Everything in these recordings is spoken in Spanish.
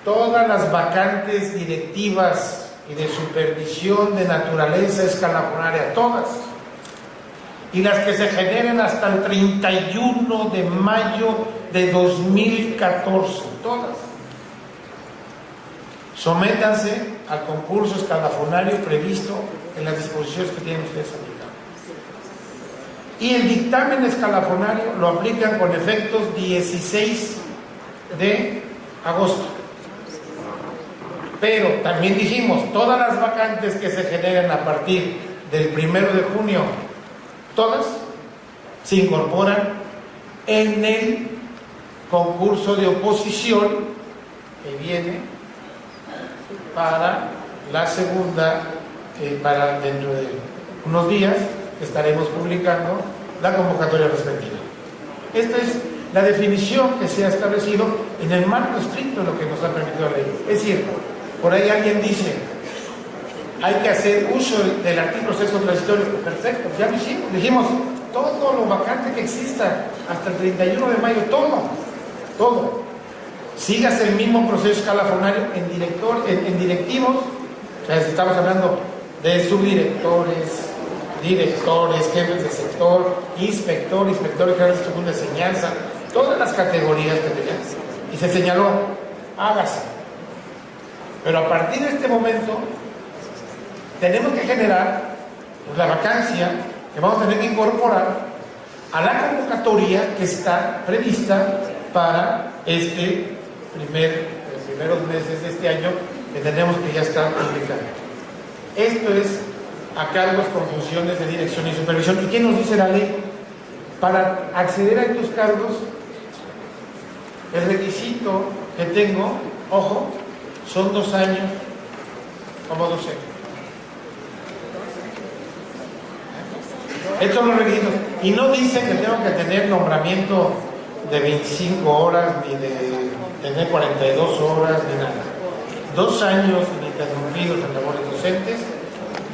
todas las vacantes directivas y de supervisión de naturaleza escalafonaria, todas, y las que se generen hasta el 31 de mayo de 2014, todas, sométanse al concurso escalafonario previsto en las disposiciones que tienen ustedes aplicadas. Y el dictamen escalafonario lo aplican con efectos 16 de agosto. Pero también dijimos, todas las vacantes que se generen a partir del 1 de junio, todas se incorporan en el concurso de oposición que viene para la segunda, para dentro de unos días estaremos publicando la convocatoria respectiva. Esta es la definición que se ha establecido en el marco estricto de lo que nos ha permitido la ley. Es decir, por ahí alguien dice, hay que hacer uso del artículo 6 transitorio. Perfecto, ya lo hicimos. Dijimos, todo lo vacante que exista hasta el 31 de mayo, todo. Sigas el mismo proceso escalafonario en directivos, o sea, estamos hablando de subdirectores, directores, jefes de sector, inspectores de segunda enseñanza, todas las categorías que tenemos. Y se señaló, hágase. Pero a partir de este momento, tenemos que generar la vacancia que vamos a tener que incorporar a la convocatoria que está prevista para los primeros meses de este año, que tenemos que ya estar publicando. Esto es a cargos con funciones de dirección y supervisión. ¿Y qué nos dice la ley? Para acceder a estos cargos, el requisito que tengo, ojo, son 2 años como docente. Estos son los requisitos. Y no dice que tengo que tener nombramiento de 25 horas, ni de tener 42 horas, ni nada. 2 años ininterrumpidos en labores docentes.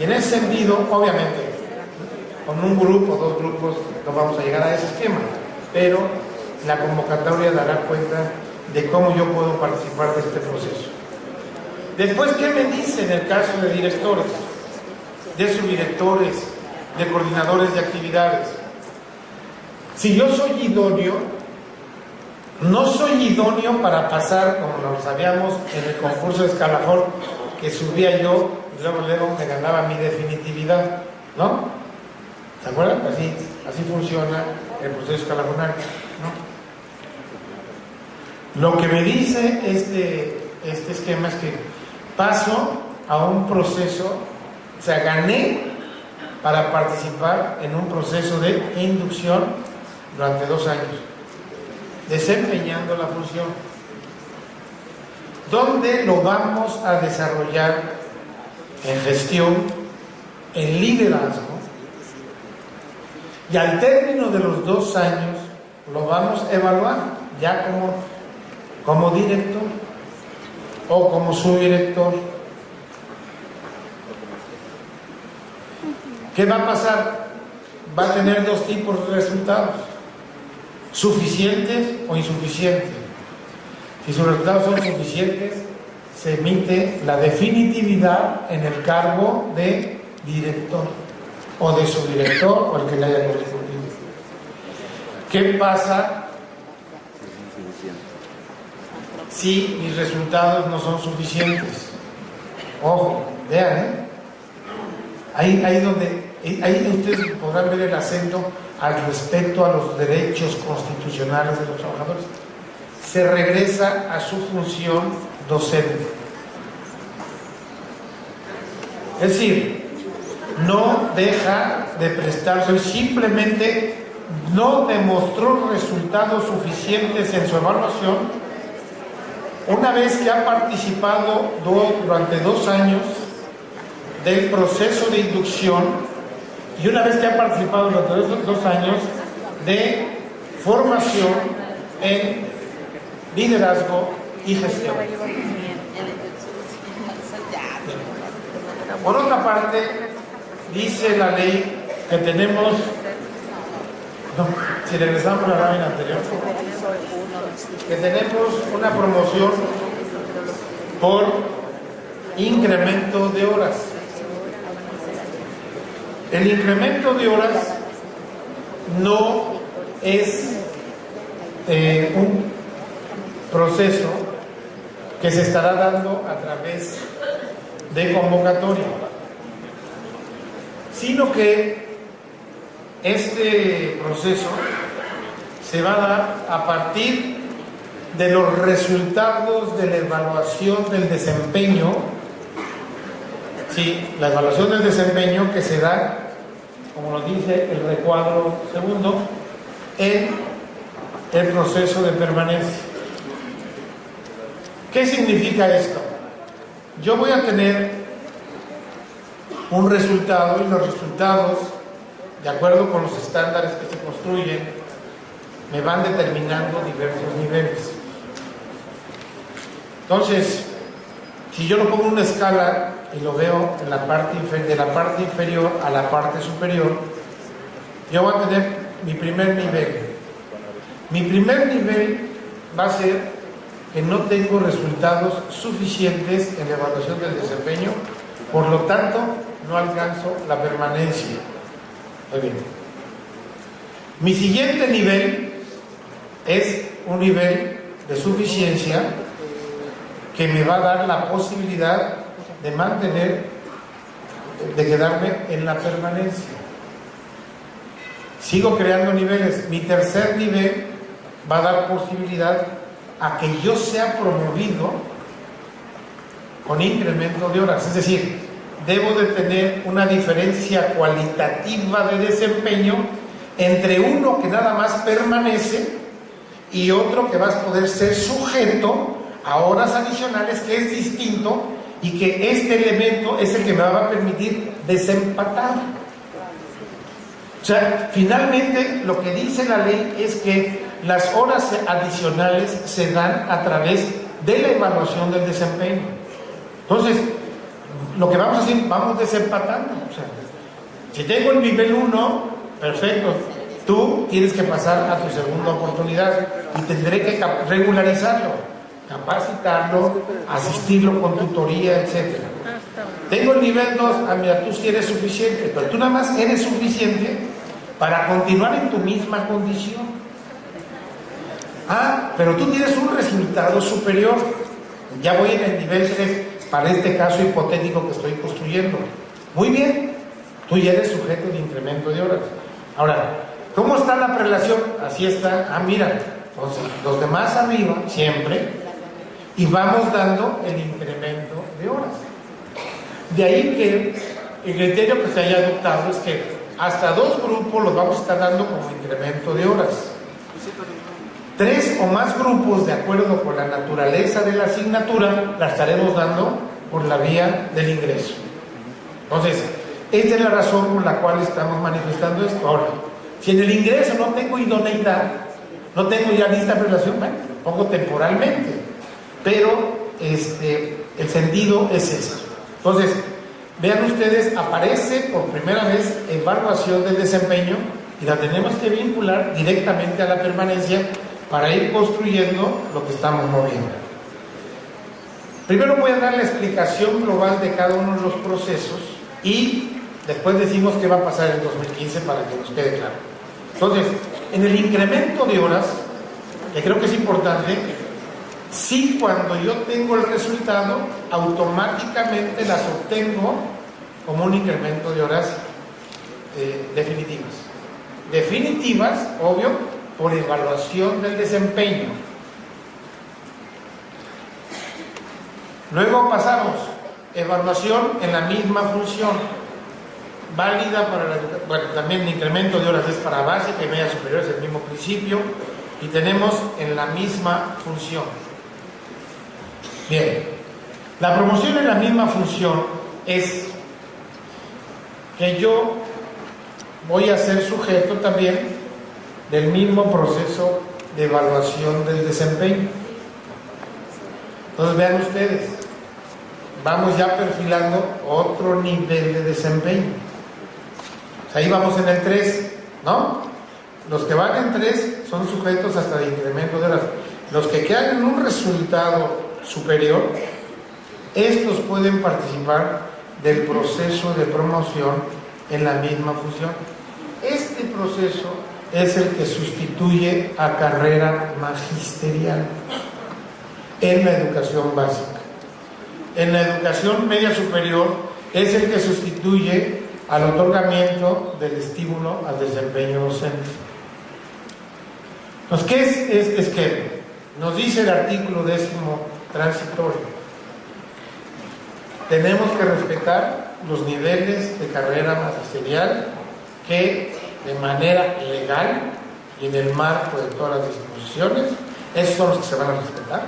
Y en ese sentido, obviamente, con un grupo, 2 grupos, no vamos a llegar a ese esquema, pero la convocatoria dará cuenta de cómo yo puedo participar de este proceso. Después, ¿qué me dice en el caso de directores, de subdirectores, de coordinadores de actividades? Si yo soy idóneo, no soy idóneo para pasar, como lo sabíamos en el concurso de escalafón, que subía yo y luego me ganaba mi definitividad, ¿no? ¿Se acuerdan? Así funciona el proceso escalafonario, ¿no? Lo que me dice este esquema es que paso a un proceso, o sea, gané para participar en un proceso de inducción durante 2 años, desempeñando la función, donde lo vamos a desarrollar en gestión, en liderazgo, y al término de los 2 años lo vamos a evaluar ya como director o como subdirector. ¿Qué va a pasar? Va a tener 2 tipos de resultados: suficientes o insuficientes. Si sus resultados son suficientes, se emite la definitividad en el cargo de director o de subdirector o el que le haya correspondido. ¿Qué pasa si mis resultados no son suficientes? Ojo, vean, ahí ustedes podrán ver el acento al respecto a los derechos constitucionales de los trabajadores. Se regresa a su función docente. Es decir, no deja de prestar, simplemente no demostró resultados suficientes en su evaluación. Una vez que ha participado durante 2 años del proceso de inducción y una vez que ha participado durante 2 años de formación en liderazgo y gestión. Por otra parte, dice la ley que tenemos, si regresamos a la lámina anterior, que tenemos una promoción por incremento de horas. El incremento de horas no es un proceso que se estará dando a través de convocatoria, sino que este proceso se va a dar a partir de los resultados de la evaluación del desempeño. Sí, la evaluación del desempeño que se da, como nos dice el recuadro segundo, en el proceso de permanencia. ¿Qué significa esto? Yo voy a tener un resultado y los resultados, de acuerdo con los estándares que se construyen, me van determinando diversos niveles. Entonces, si yo lo pongo en una escala y lo veo en la parte de la parte inferior a la parte superior, yo voy a tener mi primer nivel. Mi primer nivel va a ser que no tengo resultados suficientes en la evaluación del desempeño, por lo tanto, no alcanzo la permanencia. Muy bien. Mi siguiente nivel es un nivel de suficiencia que me va a dar la posibilidad de mantener, de quedarme en la permanencia. Sigo creando niveles. Mi tercer nivel va a dar posibilidad a que yo sea promovido con incremento de horas. Es decir, debo de tener una diferencia cualitativa de desempeño entre uno que nada más permanece y otro que va a poder ser sujeto a horas adicionales, que es distinto, y que este elemento es el que me va a permitir desempatar. O sea, finalmente lo que dice la ley es que las horas adicionales se dan a través de la evaluación del desempeño. Entonces, lo que vamos a hacer, vamos desempatando. O sea, si tengo el nivel 1, perfecto, tú tienes que pasar a tu segunda oportunidad y tendré que regularizarlo, capacitarlo, asistirlo con tutoría, etc. Tengo el nivel 2, mira, tú sí eres suficiente, pero tú nada más eres suficiente para continuar en tu misma condición. Pero tú tienes un resultado superior. Ya voy en el nivel 3 para este caso hipotético que estoy construyendo. Muy bien, tú ya eres sujeto de incremento de horas. Ahora, ¿cómo está la relación? Así está. Mira, entonces, los demás arriba, siempre, y vamos dando el incremento de horas. De ahí que el criterio que se haya adoptado es que hasta 2 grupos los vamos a estar dando como incremento de horas. 3 o más grupos, de acuerdo con la naturaleza de la asignatura, la estaremos dando por la vía del ingreso. Entonces, esta es la razón por la cual estamos manifestando esto. Ahora, si en el ingreso no tengo idoneidad, no tengo ya lista de relación, bueno, pongo temporalmente, pero el sentido es esto. Entonces, vean ustedes, aparece por primera vez evaluación del desempeño y la tenemos que vincular directamente a la permanencia para ir construyendo lo que estamos moviendo. Primero voy a dar la explicación global de cada uno de los procesos y después decimos qué va a pasar en 2015 para que nos quede claro. Entonces, en el incremento de horas, que creo que es importante, sí, cuando yo tengo el resultado, automáticamente las obtengo como un incremento de horas definitivas. Definitivas, obvio, por evaluación del desempeño. Luego pasamos, evaluación en la misma función, válida para también el incremento de horas es para básica y media superior, es el mismo principio, y tenemos en la misma función. Bien, la promoción en la misma función es que yo voy a ser sujeto también del mismo proceso de evaluación del desempeño. Entonces vean ustedes, vamos ya perfilando otro nivel de desempeño. O sea, ahí vamos en el 3, ¿no? Los que van en 3 son sujetos hasta de incremento de horas. Los que quedan en un resultado superior estos pueden participar del proceso de promoción en la misma función. Este proceso es el que sustituye a carrera magisterial en la educación básica. En la educación media superior es el que sustituye al otorgamiento del estímulo al desempeño docente. Entonces, ¿qué es este esquema? Nos dice el artículo 10º transitorio. Tenemos que respetar los niveles de carrera magisterial que de manera legal y en el marco de todas las disposiciones, esos son los que se van a respetar.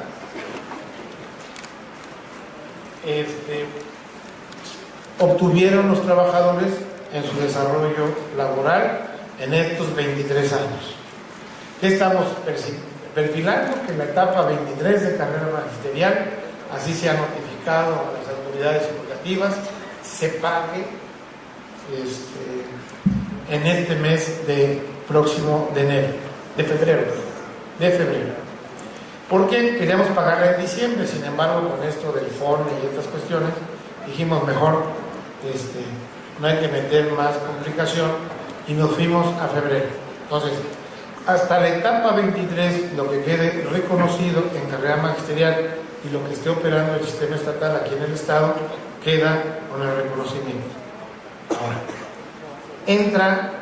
Obtuvieron los trabajadores en su desarrollo laboral en estos 23 años. ¿Qué estamos perfilando? Que en la etapa 23 de carrera magisterial, así se ha notificado a las autoridades educativas, se pague en este mes próximo de febrero. Porque queríamos pagarla en diciembre, sin embargo, con esto del FONE y otras cuestiones, dijimos mejor, no hay que meter más complicación y nos fuimos a febrero. Entonces, hasta la etapa 23, lo que quede reconocido en carrera magisterial y lo que esté operando el sistema estatal aquí en el Estado, queda con el reconocimiento. Ahora, entra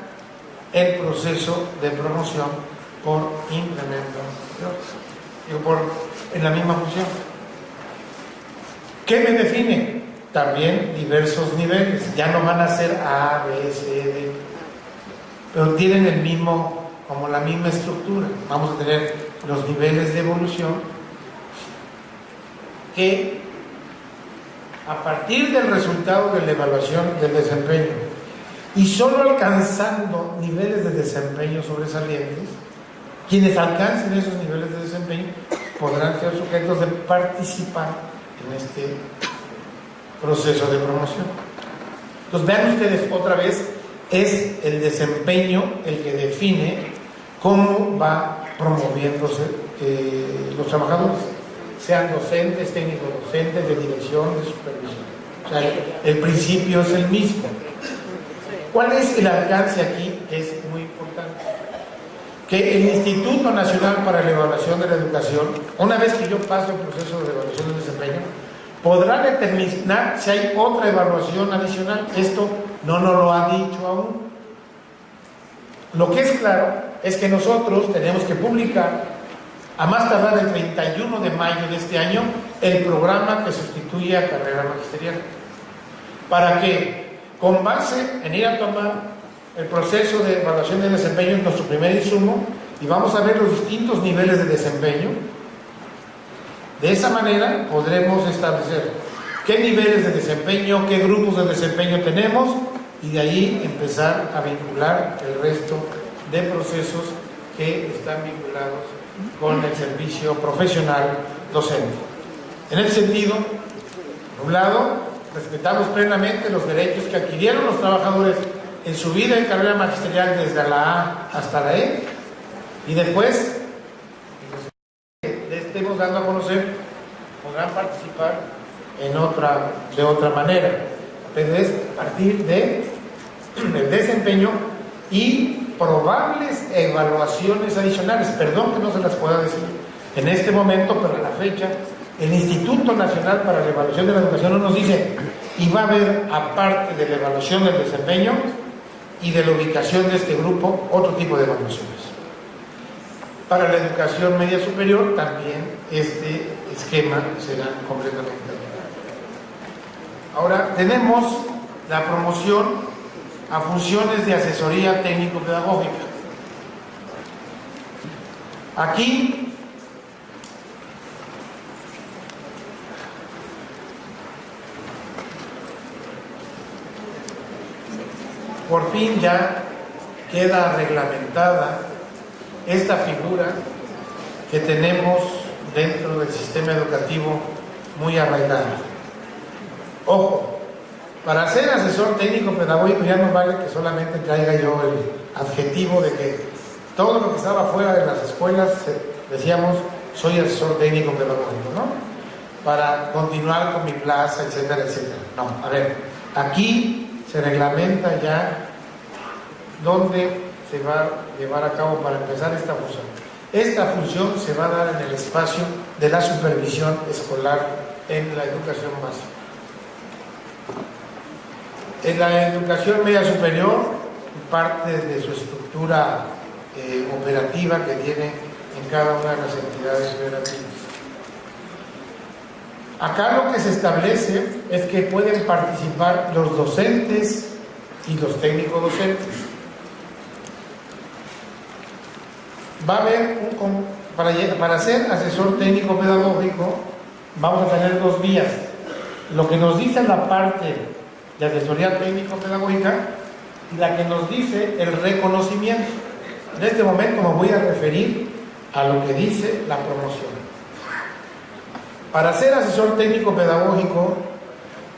el proceso de promoción por implemento, en la misma función. ¿Qué me define? También diversos niveles. Ya no van a ser A, B, C, D, pero tienen como la misma estructura. Vamos a tener los niveles de evolución que, a partir del resultado de la evaluación del desempeño y solo alcanzando niveles de desempeño sobresalientes, quienes alcancen esos niveles de desempeño podrán ser sujetos de participar en este proceso de promoción. Entonces, vean ustedes otra vez, es el desempeño el que define cómo va promoviéndose los trabajadores, sean docentes, técnicos docentes, de dirección, de supervisión. O sea, el principio es el mismo. ¿Cuál es el alcance aquí? Es muy importante. Que el Instituto Nacional para la Evaluación de la Educación, una vez que yo paso el proceso de evaluación del desempeño, podrá determinar si hay otra evaluación adicional. Esto no nos lo ha dicho aún. Lo que es claro es que nosotros tenemos que publicar, a más tardar el 31 de mayo de este año, el programa que sustituye a carrera magisterial. Para que, con base en ir a tomar el proceso de evaluación de desempeño en nuestro primer insumo, y vamos a ver los distintos niveles de desempeño, de esa manera podremos establecer qué niveles de desempeño, qué grupos de desempeño tenemos, y de ahí empezar a vincular el resto de procesos que están vinculados con el servicio profesional docente. En ese sentido, por un lado, respetamos plenamente los derechos que adquirieron los trabajadores en su vida en carrera magisterial desde la A hasta la E, y después les estemos dando a conocer, podrán participar de otra manera, pero es a partir del desempeño y probables evaluaciones adicionales. Perdón que no se las pueda decir en este momento, pero a la fecha el Instituto Nacional para la Evaluación de la Educación no nos dice, y va a haber, aparte de la evaluación del desempeño y de la ubicación de este grupo, otro tipo de evaluaciones. Para la educación media superior también este esquema será completamente aplicado. Ahora tenemos la promoción a funciones de asesoría técnico-pedagógica. Aquí por fin ya queda reglamentada esta figura que tenemos dentro del sistema educativo muy arraigada. Ojo, para ser asesor técnico pedagógico ya no vale que solamente traiga yo el adjetivo de que todo lo que estaba fuera de las escuelas decíamos soy asesor técnico pedagógico, ¿no? para continuar con mi plaza, etcétera, etcétera. No, a ver, aquí se reglamenta ya dónde se va a llevar a cabo para empezar esta función. Esta función se va a dar en el espacio de la supervisión escolar en la educación básica. En la educación media superior, parte de su estructura operativa que tiene en cada una de las entidades federativas. Acá lo que se establece es que pueden participar los docentes y los técnicos docentes. Va a haber para ser asesor técnico pedagógico vamos a tener 2 vías. Lo que nos dice la parte de asesoría técnico pedagógica y la que nos dice el reconocimiento. En este momento me voy a referir a lo que dice la promoción. Para ser asesor técnico pedagógico,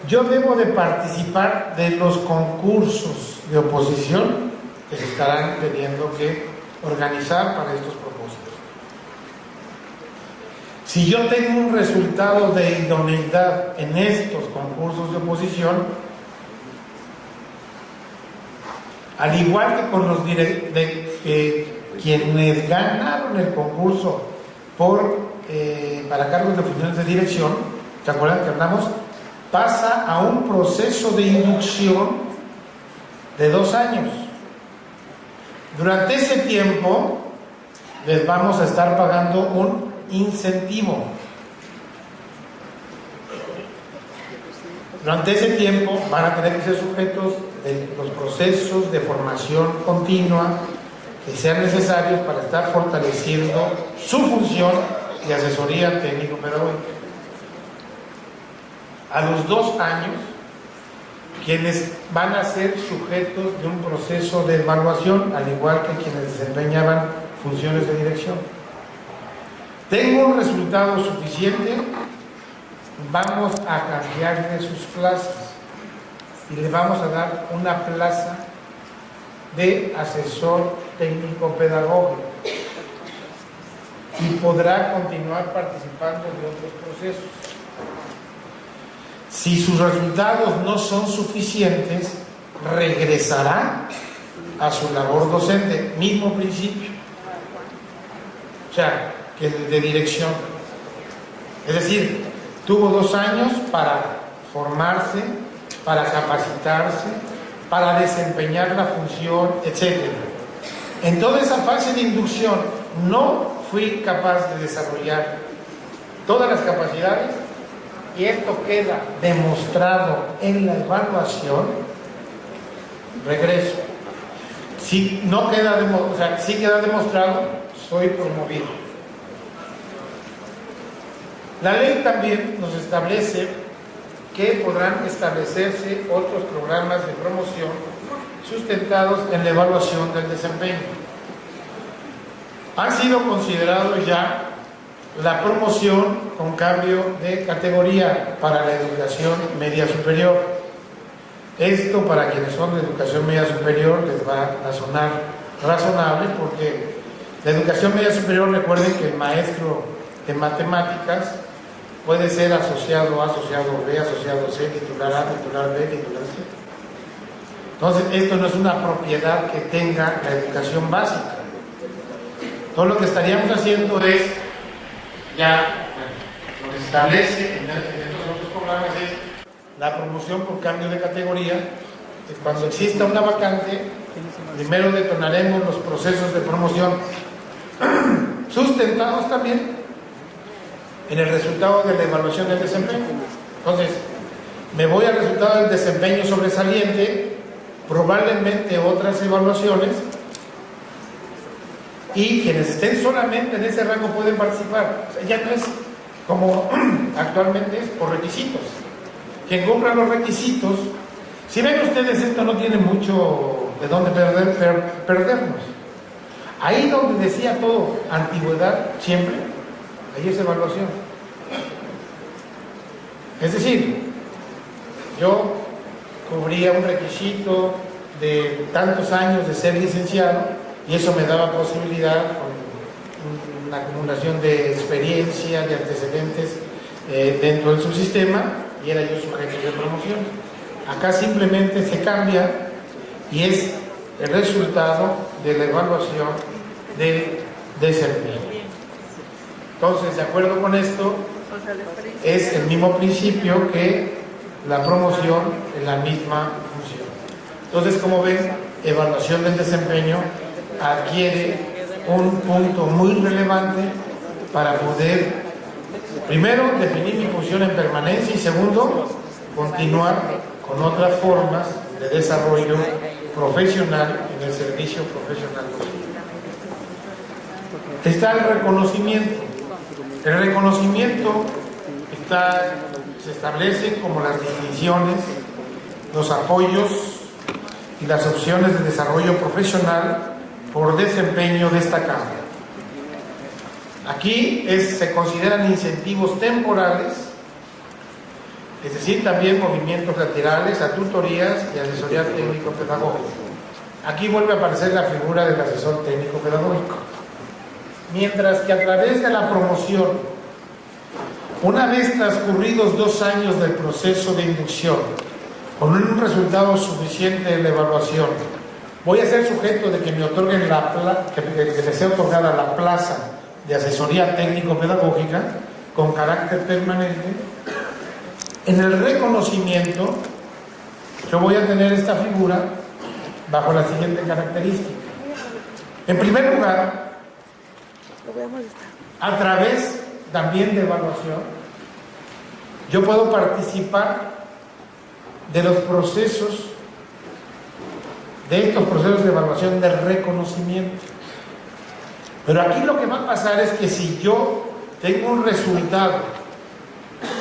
yo debo de participar de los concursos de oposición que se estarán teniendo que organizar para estos propósitos. Si yo tengo un resultado de idoneidad en estos concursos de oposición, al igual que con los quienes ganaron el concurso para cargos de funciones de dirección, ¿se acuerdan que hablamos? Pasa a un proceso de inducción de 2 años. Durante ese tiempo les vamos a estar pagando un incentivo. Durante ese tiempo van a tener que ser sujetos de los procesos de formación continua que sean necesarios para estar fortaleciendo su función de asesoría técnico-pedagógica. A los 2 años, quienes van a ser sujetos de un proceso de evaluación, al igual que quienes desempeñaban funciones de dirección. Tengo un resultado suficiente, vamos a cambiarle sus plazas y le vamos a dar una plaza de asesor técnico pedagógico y podrá continuar participando de otros procesos. Si sus resultados no son suficientes, regresará a su labor docente, mismo principio, o sea, que el de dirección. Es decir, tuvo 2 años para formarse, para capacitarse, para desempeñar la función, etc. En toda esa fase de inducción no fui capaz de desarrollar todas las capacidades y esto queda demostrado en la evaluación, regreso. Si no queda si queda demostrado, soy promovido. La ley también nos establece que podrán establecerse otros programas de promoción sustentados en la evaluación del desempeño. Han sido considerados ya la promoción con cambio de categoría para la educación media superior. Esto para quienes son de educación media superior les va a sonar razonable porque la educación media superior, recuerden que el maestro de matemáticas puede ser asociado A, asociado B, asociado C, titular A, titular B, titular C. Entonces, esto no es una propiedad que tenga la educación básica. Todo lo que estaríamos haciendo es, ya lo que se establece en estos otros programas es la promoción por cambio de categoría. Que cuando exista una vacante, primero detonaremos los procesos de promoción sustentados también en el resultado de la evaluación del desempeño. Entonces, me voy al resultado del desempeño sobresaliente, probablemente otras evaluaciones, y quienes estén solamente en ese rango pueden participar. O sea, ya no es como actualmente es por requisitos. Quien cumpla los requisitos, si ven ustedes, esto no tiene mucho de dónde perdernos. Ahí donde decía todo, antigüedad, siempre, ahí es evaluación. Es decir, yo cubría un requisito de tantos años de ser licenciado y eso me daba posibilidad, con una acumulación de experiencia, de antecedentes dentro del subsistema y era yo sujeto de promoción. Acá simplemente se cambia y es el resultado de la evaluación del desempeño. Entonces, de acuerdo con esto, es el mismo principio que la promoción en la misma función. Entonces, como ven, evaluación del desempeño adquiere un punto muy relevante para poder, primero, definir mi función en permanencia y segundo, continuar con otras formas de desarrollo profesional en el servicio profesional. Está el reconocimiento. El reconocimiento se establece como las distinciones, los apoyos y las opciones de desarrollo profesional por desempeño destacado. Aquí se consideran incentivos temporales, es decir, también movimientos laterales a tutorías y asesoría técnico-pedagógica. Aquí vuelve a aparecer la figura del asesor técnico-pedagógico. Mientras que a través de la promoción, una vez transcurridos 2 años del proceso de inducción, con un resultado suficiente de la evaluación, voy a ser sujeto de que me otorguen que me sea otorgada la plaza de asesoría técnico-pedagógica con carácter permanente. En el reconocimiento, yo voy a tener esta figura bajo la siguiente característica. En primer lugar, a través también de evaluación, yo puedo participar de los procesos, de estos procesos de evaluación de reconocimiento. Pero aquí lo que va a pasar es que si yo tengo un resultado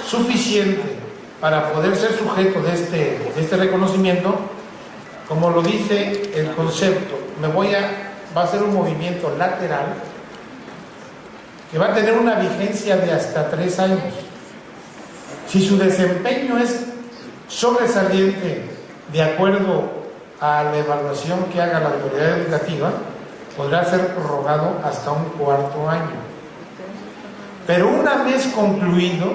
suficiente para poder ser sujeto de este reconocimiento, como lo dice el concepto, va a ser un movimiento lateral que va a tener una vigencia de hasta 3 años. Si su desempeño es sobresaliente de acuerdo a la evaluación que haga la autoridad educativa, podrá ser prorrogado hasta un 4.º año. Pero una vez concluido,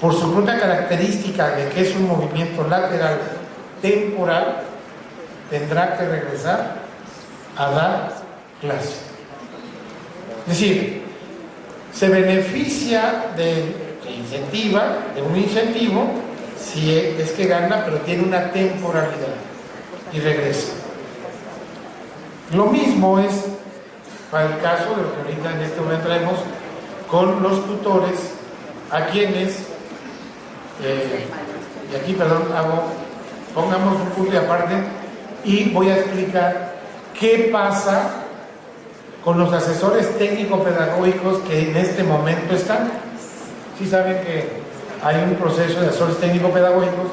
por su propia característica de que es un movimiento lateral temporal, tendrá que regresar a dar clase. Es decir, se beneficia de un incentivo si es que gana, pero tiene una temporalidad y regresa. Lo mismo es para el caso de lo que ahorita en este momento tenemos con los tutores, a quienes, y aquí, pongamos un punto de aparte y voy a explicar qué pasa con los asesores técnico-pedagógicos que en este momento están. Sí saben que hay un proceso de asesores técnico-pedagógicos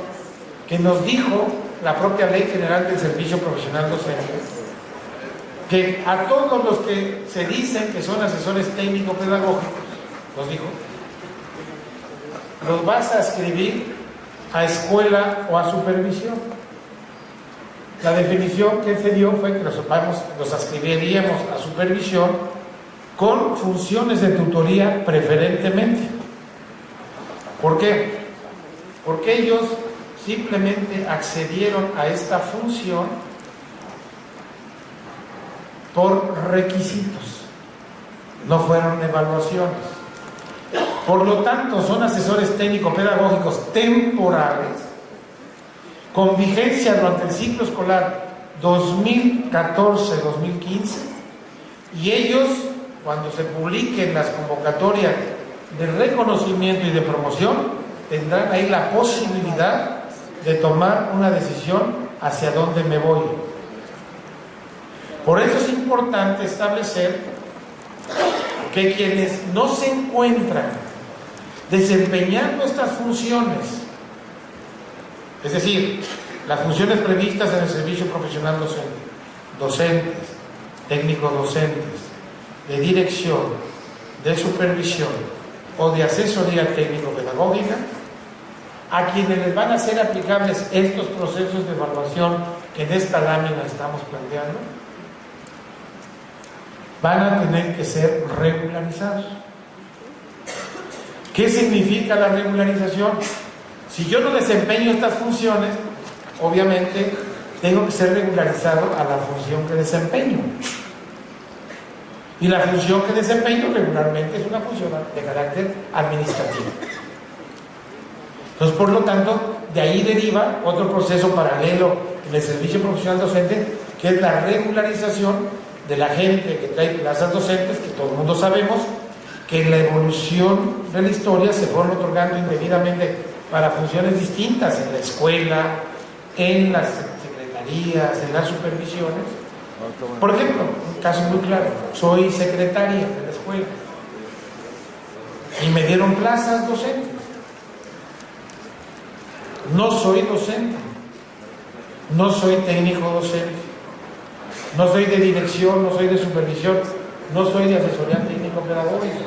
que nos dijo la propia Ley General del Servicio Profesional Docente, que a todos los que se dicen que son asesores técnico-pedagógicos, nos dijo, los vas a adscribir a escuela o a supervisión. La definición que se dio fue que los adscribiríamos a supervisión con funciones de tutoría preferentemente. ¿Por qué? Porque ellos simplemente accedieron a esta función por requisitos, no fueron evaluaciones. Por lo tanto, son asesores técnico-pedagógicos temporales con vigencia durante el ciclo escolar 2014-2015, y ellos, cuando se publiquen las convocatorias de reconocimiento y de promoción, tendrán ahí la posibilidad de tomar una decisión hacia dónde me voy. Por eso es importante establecer que quienes no se encuentran desempeñando estas funciones, es decir, las funciones previstas en el servicio profesional docente, docentes, técnicos docentes, de dirección, de supervisión o de asesoría técnico-pedagógica, a quienes les van a ser aplicables estos procesos de evaluación que en esta lámina estamos planteando, van a tener que ser regularizados. ¿Qué significa la regularización? Si yo no desempeño estas funciones, obviamente tengo que ser regularizado a la función que desempeño. Y la función que desempeño regularmente es una función de carácter administrativo. Entonces, por lo tanto, de ahí deriva otro proceso paralelo en el servicio profesional docente, que es la regularización de la gente que trae plazas docentes, que todo el mundo sabemos que en la evolución de la historia se fueron otorgando indebidamente para funciones distintas en la escuela, en las secretarías, en las supervisiones. Por ejemplo, un caso muy claro, soy secretaria de la escuela y me dieron plazas docentes. No soy docente, no soy técnico docente, no soy de dirección, no soy de supervisión, no soy de asesoría técnico-pedagógica,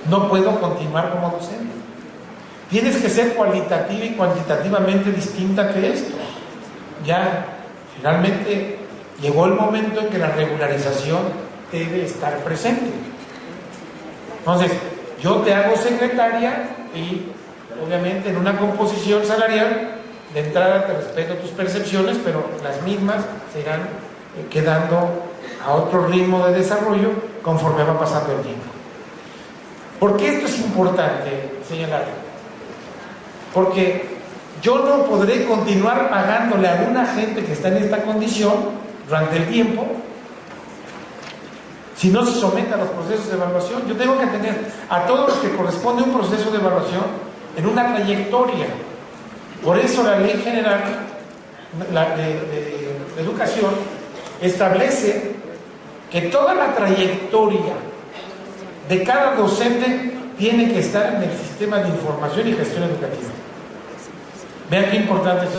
no puedo continuar como docente. Tienes que ser cualitativa y cuantitativamente distinta que esto. Ya, finalmente, llegó el momento en que la regularización debe estar presente. Entonces, yo te hago secretaria y, obviamente, en una composición salarial, de entrada te respeto tus percepciones, pero las mismas se irán quedando a otro ritmo de desarrollo conforme va pasando el tiempo. ¿Por qué esto es importante señalar? Porque yo no podré continuar pagándole a una gente que está en esta condición durante el tiempo si no se somete a los procesos de evaluación. Yo tengo que tener a todos los que corresponde un proceso de evaluación en una trayectoria. Por eso la Ley General de Educación establece que toda la trayectoria de cada docente tiene que estar en el sistema de información y gestión educativa. Vean qué importante es.